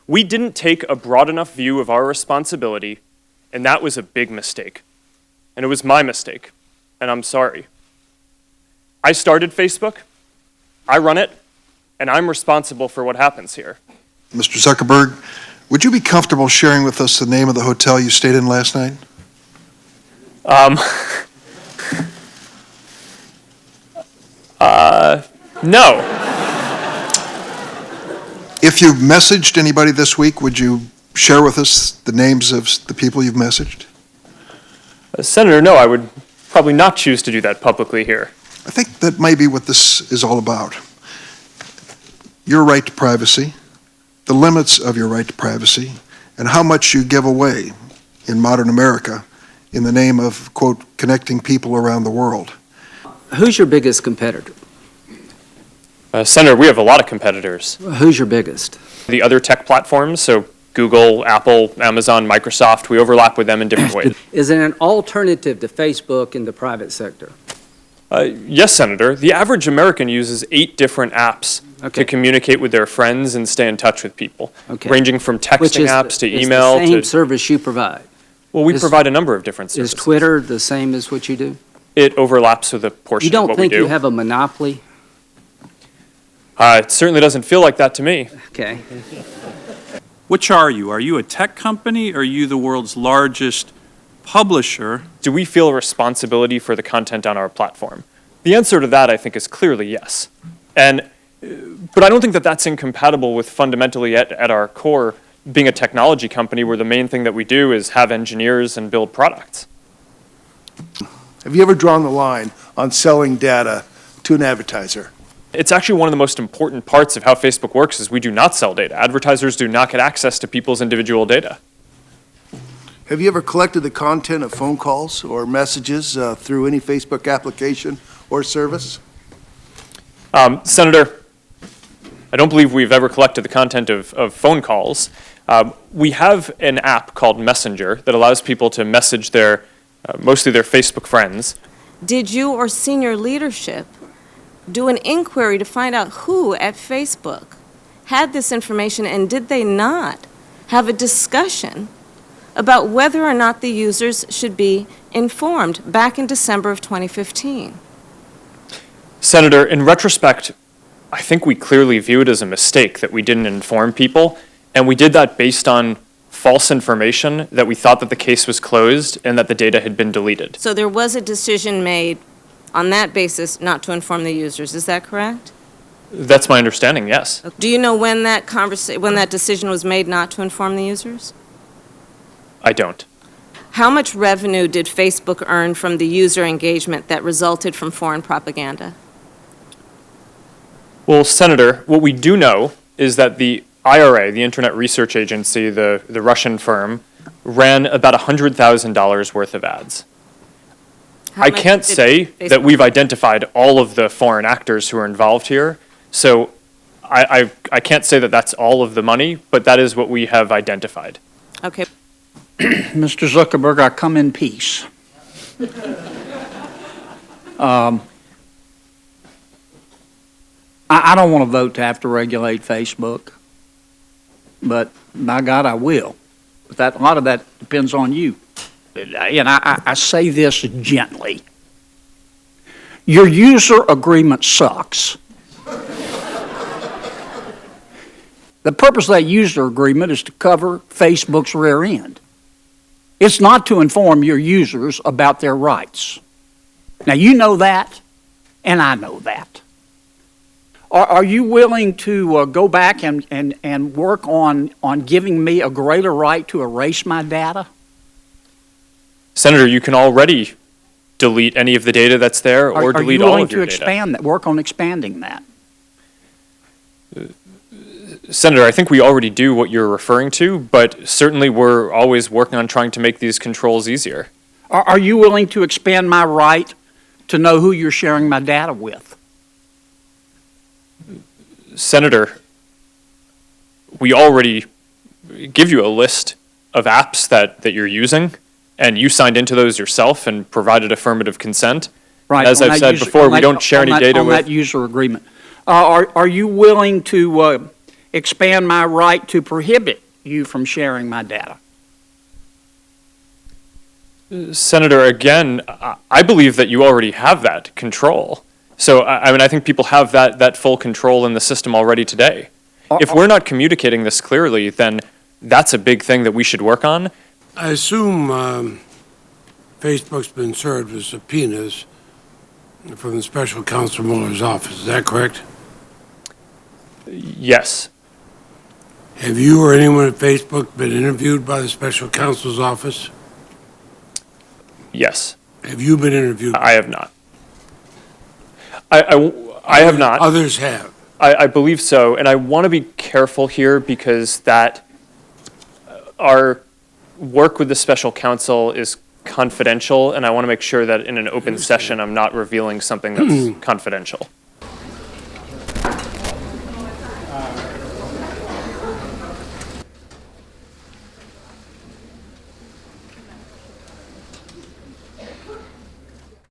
We didn't take a broad enough view of our responsibility, and that was a big mistake. And it was my mistake, and I'm sorry. I started Facebook, I run it, and I'm responsible for what happens here. Mr. Zuckerberg, would you be comfortable sharing with us the name of the hotel you stayed in last night? No. If you've messaged anybody this week, would you share with us the names of the people you've messaged? Senator, no, I would probably not choose to do that publicly here. I think that may be what this is all about. Your right to privacy, the limits of your right to privacy, and how much you give away in modern America in the name of, quote, connecting people around the world. Who's your biggest competitor? Senator, we have a lot of competitors. Who's your biggest? The other tech platforms, so Google, Apple, Amazon, Microsoft, we overlap with them in different ways. Is it an alternative to Facebook in the private sector? Yes, Senator. The average American uses 8 different apps to communicate with their friends and stay in touch with people, ranging from texting apps to email. Which is the same service you provide? Well, we provide a number of different services. Is Twitter the same as what you do? It overlaps with a portion of what we do. You don't think you have a monopoly? It certainly doesn't feel like that to me. Okay. Which are you? Are you a tech company, or are you the world's largest publisher? Do we feel a responsibility for the content on our platform? The answer to that, I think, is clearly yes. But I don't think that that's incompatible with fundamentally at our core being a technology company where the main thing that we do is have engineers and build products. Have you ever drawn the line on selling data to an advertiser? It's actually one of the most important parts of how Facebook works is we do not sell data. Advertisers do not get access to people's individual data. Have you ever collected the content of phone calls or messages through any Facebook application or service? Senator, I don't believe we've ever collected the content of phone calls. We have an app called Messenger that allows people to message mostly their Facebook friends. Did you or senior leadership do an inquiry to find out who at Facebook had this information, and did they not have a discussion about whether or not the users should be informed back in December of 2015? Senator, in retrospect, I think we clearly view it as a mistake that we didn't inform people, and we did that based on false information that we thought that the case was closed and that the data had been deleted. So there was a decision made on that basis not to inform the users, is that correct? That's my understanding, yes. Do you know when that decision was made not to inform the users? I don't. How much revenue did Facebook earn from the user engagement that resulted from foreign propaganda? Well, Senator, what we do know is that the IRA, the Internet Research Agency, the Russian firm, ran about $100,000 worth of ads. I can't say that we've identified all of the foreign actors who are involved here, so I can't say that that's all of the money, but that is what we have identified. Okay. Mr. Zuckerberg, I come in peace. I don't want to vote to have to regulate Facebook, but by God, I will. But a lot of that depends on you. And I say this gently. Your user agreement sucks. The purpose of that user agreement is to cover Facebook's rear end. It's not to inform your users about their rights. Now, you know that, and I know that. Are you willing to go back and work on giving me a greater right to erase my data? Senator, you can already delete any of the data that's there or delete all of your data. Are you willing to work on expanding that? Senator, I think we already do what you're referring to, but certainly we're always working on trying to make these controls easier. Are you willing to expand my right to know who you're sharing my data with? Senator, we already give you a list of apps that you're using, and you signed into those yourself and provided affirmative consent. Right. As I've said before, we don't share any data with... On that user agreement. Are you willing to expand my right to prohibit you from sharing my data? Senator, again, I believe that you already have that control. So, I mean, I think people have that full control in the system already today. If we're not communicating this clearly, then that's a big thing that we should work on. I assume Facebook's been served with subpoenas from the special counsel Mueller's office. Is that correct? Yes. Have you or anyone at Facebook been interviewed by the special counsel's office? Yes. Have you been interviewed? I have not. I have not. Others have. I believe so, and I want to be careful here because that our work with the special counsel is confidential, and I want to make sure that in an open session I'm not revealing something that's confidential.